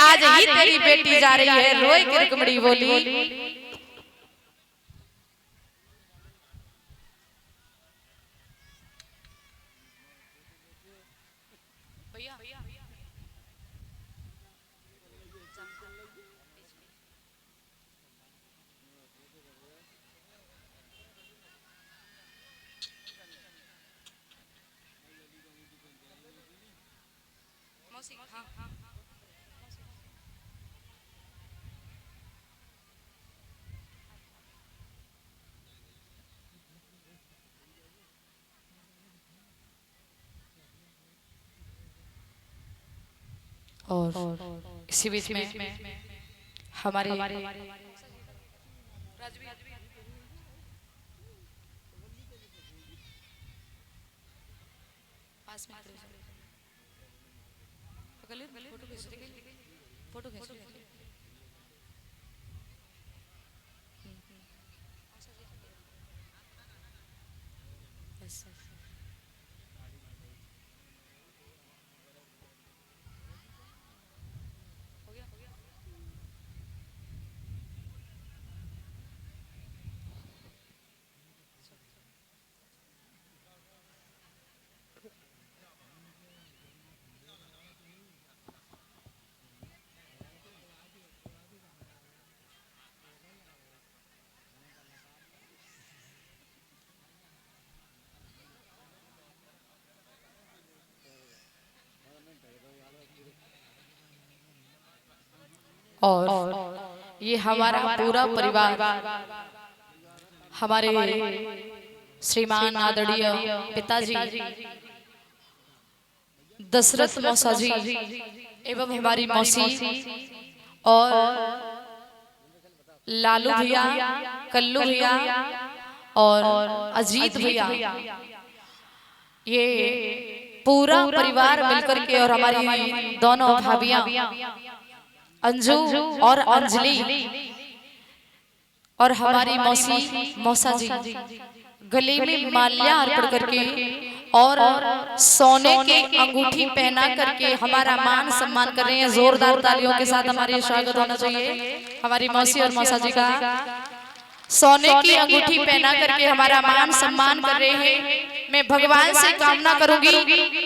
आज ही तेरी बेटी जा रही है रोए के रुक्मणी बोली। और इसी बीच में हमारे पास में फोटो खींच और ये हमारा पूरा परिवार हमारे श्रीमान आदरणीय पिताजी दशरथ मौसा जी एवं हमारी मौसी और लालू भैया, कल्लू भैया और अजीत भैया, ये पूरा परिवार मिलकर के और हमारी दोनों भाभियां अंजू और अंजलि और हमारी मौसी मौसा जी गले में माल्या अर्पण करके और सोने के अंगूठी पहना करके हमारा मान सम्मान कर रहे हैं। जोरदार तालियों के साथ हमारे स्वागत होना चाहिए हमारी मौसी और मौसा जी का। सोने की अंगूठी पहना करके हमारा मान सम्मान कर रहे हैं। मैं भगवान से कामना करूंगी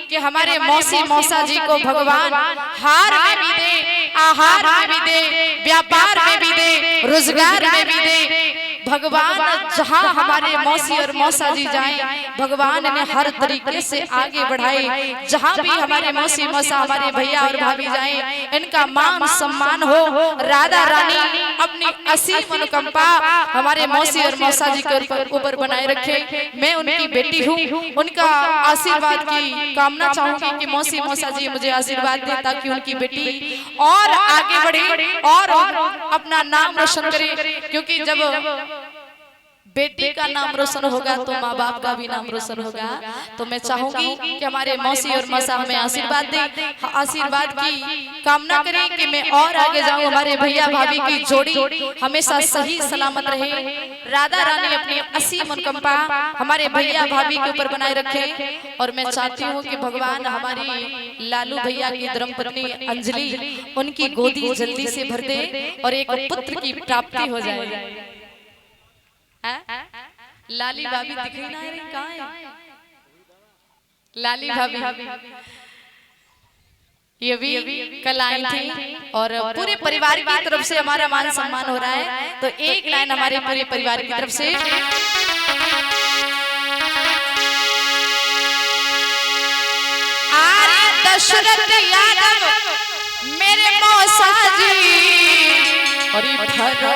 कि हमारे मौसी मौसा जी को भगवान हार में भी दे, आहार में भी दे, व्यापार में भी दे, रोजगार में भी दे। भगवान जहां हमारे मौसी और मौसा जी जाएं, भगवान ने हर तरीके से आगे बढ़ाए। जहां भी हमारे मौसी मौसा हमारे भैया और भाभी जाएं, इनका मान सम्मान हो। राधा रानी अपनी असीम अनुकंपा हमारे मौसी और मौसा जी के ऊपर बनाए रखे। मैं उनकी बेटी हूँ, उनका आशीर्वाद की कामना चाहूंगी कि मौसी मौसा जी मुझे आशीर्वाद दे ताकि उनकी बेटी और आगे बढ़े और अपना नाम रोशन करे। क्योंकि जब बेटी का नाम रोशन होगा तो माँ बाप का भी नाम रोशन होगा। तो मैं चाहूंगी कि हमारे मौसी और मौसा हमें आशीर्वाद दें, आशीर्वाद की कामना करें कि मैं और आगे जाऊं। हमारे भैया भाभी की जोड़ी हमेशा सही सलामत रहे। राधा रानी अपनी असीम अनुकंपा हमारे भैया भाभी के ऊपर बनाए रखे। और मैं चाहती हूँ कि भगवान हमारी लालू भैया की धर्मपत्नी अंजलि उनकी गोदी जल्दी से भर दे और एक पुत्र की प्राप्ति हो जाए। लाली भाभी दिख रही ना, कहाँ है लाली भाभी? ये भी कल आई थी और पूरे परिवार की तरफ से हमारा मान सम्मान हो रहा है। तो एक लाइन हमारे पूरे परिवार की तरफ से। आर्य दशरथ यादव मेरे मौसा जी और भरो तो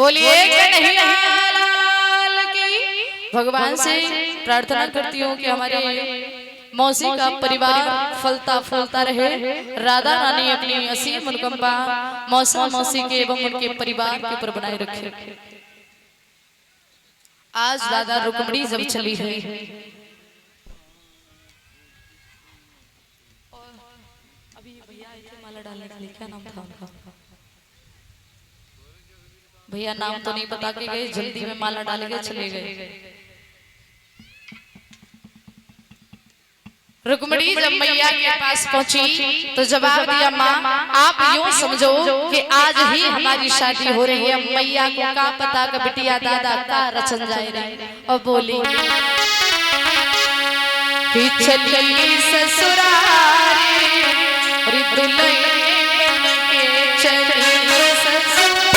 बोलिए कन्हैया लाल की। भगवान से प्रार्थना करती हूँ कि हमारे मौसी का परिवार फलता फूलता रहे। राधा रानी अपनी असीम अनुकंपा मौसा मौसी के एवं उनके परिवार के ऊपर बनाए रखे। आज दादा रुक्मणी जब चली है, अभी भैया माला डालने के लिए क्या नाम था उनका? भैया नाम तो नहीं बता के गए, जल्दी में माला डाल के चले गए। रुक्मणी जब मैया के पास पहुंची तो जवाब दिया, माँ आप यूं समझो कि आज ही हमारी शादी हो रही है। मैया को का पता का बिटिया दादा का रचन जाए रही। और बोली कि चली ससुरारी दुल्हन के चली ससुरारी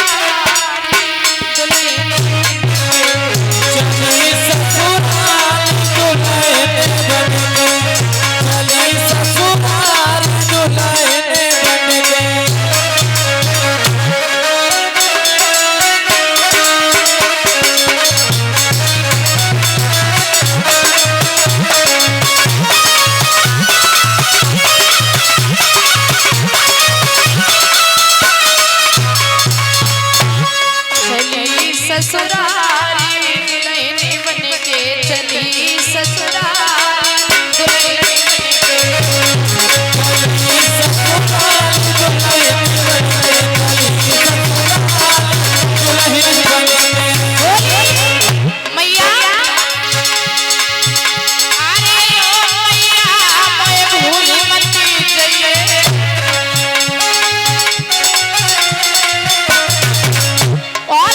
ससुरारी दुल्हन बन के चली ससुरारी मैया अरे ओ मैया मैं भूल मत जाइए। और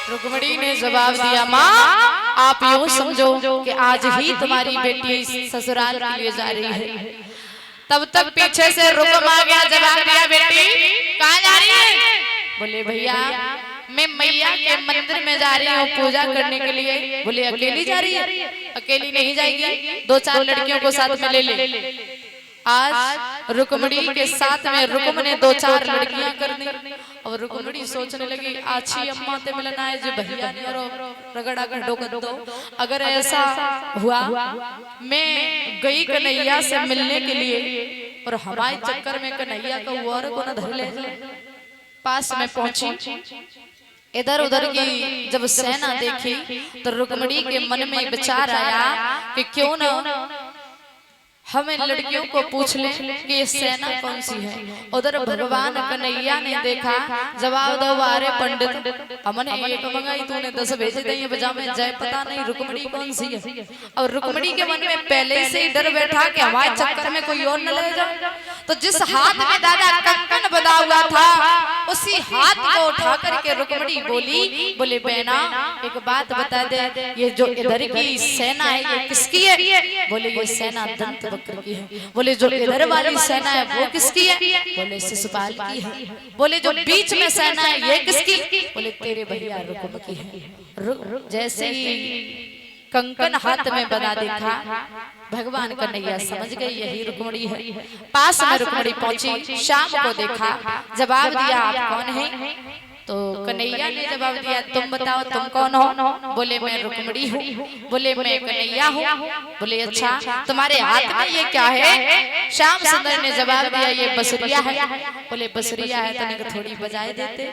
रुक्मणी ने जवाब दिया, माँ आप यूं समझो कि आज ही तुम्हारी बेटी ससुराल के लिए जा रही है। तब तक पीछे से रुकम आ गया, जवाब दिया, बेटी कहाँ जा रही है? बोले भैया मैं मैया के मंदिर में जा रही हूँ पूजा करने के लिए। बोले अकेली जा रही है? अकेली नहीं जाएगी, दो चार लड़कियों को साथ में ले ले। आज रुक्मणी के साथ में रुकम ने दो चार लड़कियां कर दी। और रुक्मणी सोचने लगी आछी अम्मा ते मिलना है जो भैया ने और रगड़ा कर डोक दो। अगर ऐसा हुआ मैं गई कन्हैया से मिलने के लिए और हमारे चक्कर में कन्हैया का और को न धर ले। पास में पहुंची, इधर उधर की जब सेना देखी तो रुक्मणी के मन में विचार आया कि क्यों न हमें लड़कियों को पूछ ले कि ये सेना कौन सी है। उधर भगवान कन्हैया ने देखा, जवाब दो वारे पंडित हमने एक मंगाई तूने 10 भेज दी बजा में जय पता नहीं रुक्मणी कौन सी है। और रुक्मणी के मन में पहले से ही डर बैठा कि हमारे चक्कर में कोई और न ले जाए। तो जिस हाथ में दादा कंकन बंधा हुआ था उसी हाथ को उठा करके रुक्मणी बोली, बोले बहना एक बात बता दे, ये जो इधर की सेना है ये किसकी है? बोले ये सेना दंत वक्र की है। बोले जो इधर वाली सेना है वो किसकी है? बोले शिशुपाल की है। बोले जो बीच में सेना है ये किसकी? बोले तेरे भैया रुक्म की है। जैसे ही कंकन हाथ में बना देखा भगवान कन्हैया समझ गए यही रुक्मणी है। पास में रुक्मणी पहुंची, शाम को देखा, जवाब दिया आप कौन है? तो कन्हैया ने जवाब दिया तुम बताओ तुम कौन हो? बोले मैं रुक्मणी हूँ। बोले मैं कन्हैया हूँ। बोले अच्छा तुम्हारे हाथ में ये क्या है? श्याम सुंदर ने जवाब दिया ये बसुरिया है। बोले बसुरिया है तो थोड़ी बजाए देते।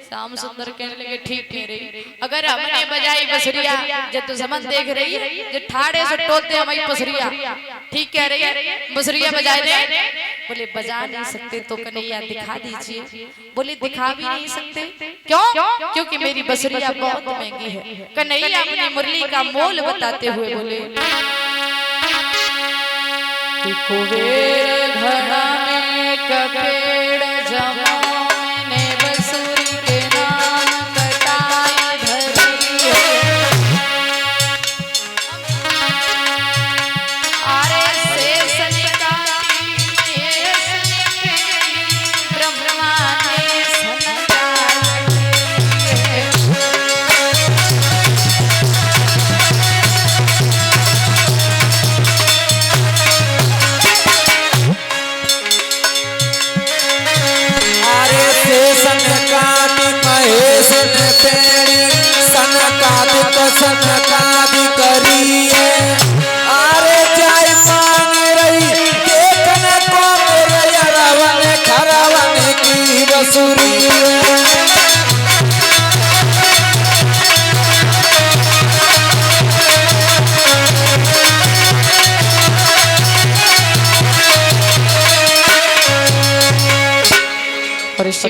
श्याम सुंदर कहने लगे ठीक कह रही, अगर हमने बजाई बसुरिया जब तो समझ देख रही है जो ठाड़े से टोलते हमारी बसुरिया ठीक कह रही है, बसुरिया बजाए दे। बोले बजा नहीं सकते तो कन्हैया दिखा दीजिए। बोले दिखा भी नहीं सकते क्यों? क्योंकि मेरी बसुरिया बहुत महंगी है। कन्हैया अपनी मुरली का मोल बताते हुए बोले कुबेर घड़ा में कपेड़ जमाने बसुरी के नाम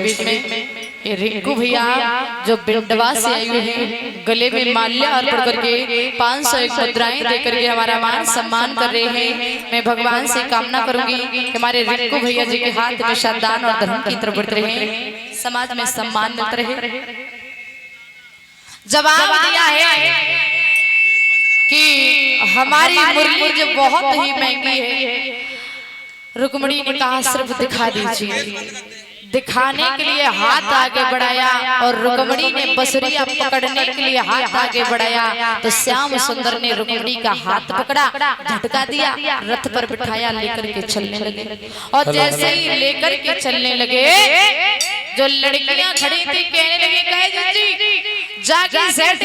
बीच में ये रिंकू भैया जो बिंडवा से आए हुए हैं, गले में माल्या अर्पण करके 501 मुद्राएं देकर के हमारा मान सम्मान कर रहे हैं। मैं भगवान से कामना करूंगी कि हमारे रिंकू भैया जी के हाथ में श्रद्धान और धर्म की तरफ बढ़ते रहे, समाज में सम्मान मिलता रहे। जवाब दिया है कि हमारी मुरली जो बहुत ही महंगी है। रुक्मणी ने कहा सिर्फ दिखा दीजिए। दिखाने के लिए हाथ आगे बढ़ाया और रुक्मणी ने बसुरिया पकड़ने के लिए हाथ आगे बढ़ाया तो श्याम सुंदर ने रुक्मणी का हाथ पकड़ा, झटका दिया, रथ पर बिठाया, लेकर के चलने लगे। और जैसे ही लेकर के चलने लगे, जो लड़कियां खड़ी थी कहने लगी, कहे जी जाके सेठ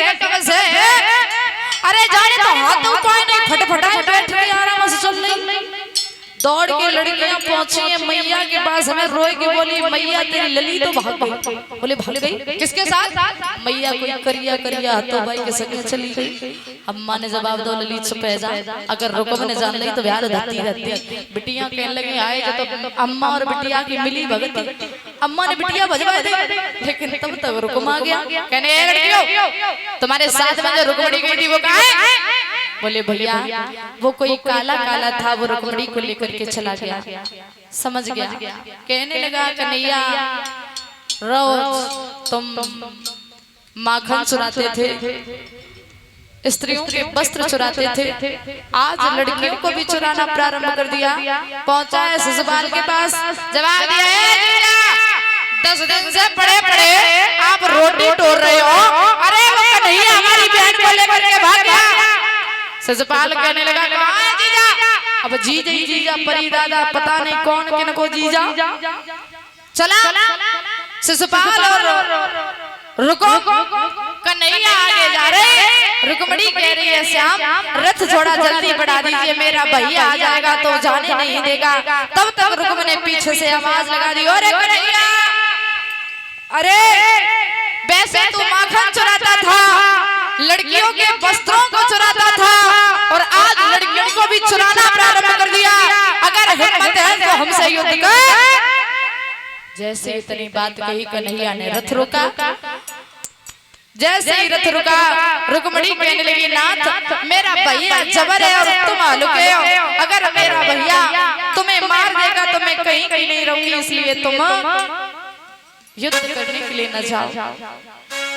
अरे जाने तो हाथों पाए नहीं, फटफटाए बैठ गए, आराम से चल रही। दौड़ के लड़कियां पहुंची है मैया के पास, हमें रोए के बोली मैया तेरी लली तो भाग गई। बोले भाग गई किसके साथ? मैया कोई करिया करिया हाथों भाई के संग चली गई। अम्मा ने जवाब दो ललित छुपे जा, अगर रुकम ने जान ली तो ब्याह धरती रहती। बिटिया कहने लगी आए जो तो अम्मा और बिटिया की मिली भगती। अम्मा ने बिटिया भजवा दी, लेकिन तब तक रुकम आ गया। कहने तुम्हारे साथ में जो रुकमणी गई थी वो कहाँ है? बोले भैया वो कोई काला काला था, वो रुक्मणी को लेकर के चला गया। समझ गया। कहने लगा कन्हैया रोज तुम माखन चुराते थे, स्त्रियों के वस्त्र चुराते थे, आज लड़कियों को भी चुराना प्रारंभ कर दिया। पहुंचा है ससुराल के पास, जवाब दिया है 10 दिन से पड़े पड़े आप रोटी टोर रहे हो। अरे वो कन्हैया हमारी बहन को लेकर के भाग गया। ससुपाल कहने लगा जीजा, अब जीजा ही जीजा परी दादा पता नहीं कौन किन को जीजा। चला ससुपाल और रुको कन्हैया आगे जा रहे। रुक्मणी कह रही है श्याम रथ थोड़ा जल्दी बढ़ा दीजिए, मेरा भैया आ जाएगा तो जाने नहीं देगा। तब तक रुक्म ने पीछे से आवाज लगा दी, अरे कन्हैया अरे वैसे तू माखन चुराता था, लड़कियों के वस्त्रों को चुराता था और आज लड़कियों को भी चुराना प्रारंभ कर दिया। अगर हिम्मत है तो हमसे युद्ध कर। जैसे इतनी बात कही कन्हैया ने रथ रोका। जैसे ही रथ रुका रुक्मणी कहने लगी नाथ मेरा भैया जबर है और तुम हलुके हो। अगर मेरा भैया तुम्हें मार देगा तो मैं कहीं कहीं नहीं रहूंगी, इसलिए तुम युद्ध करने के लिए न जाओ।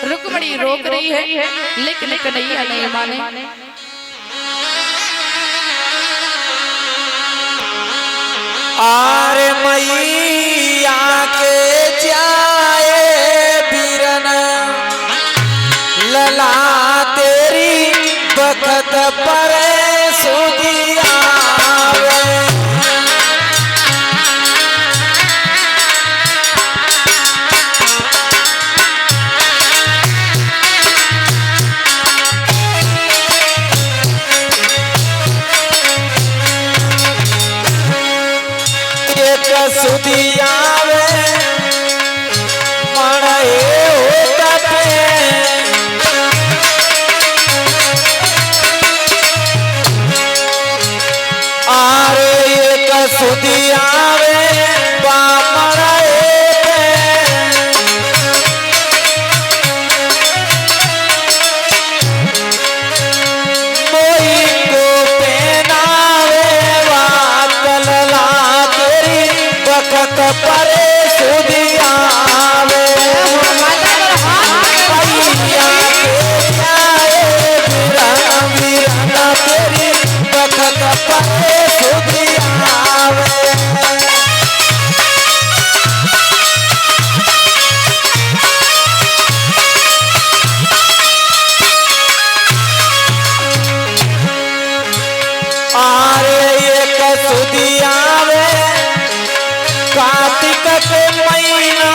रुक्मणी रोक रही है लेकिन कन्हैया नहीं माने। आरे मैया के जाए बीरन लला तेरी बखत पर सुदिया सुदियावे मड़े होता आरे एक सुदियावे बामड़े मोई को पहनावे वाकलला बखत परे सुदियावे मैया के जाए बीरन बीरन तेरी बखत परे सुदियावे। आरे एक सुदियावे कार्तिक के महीना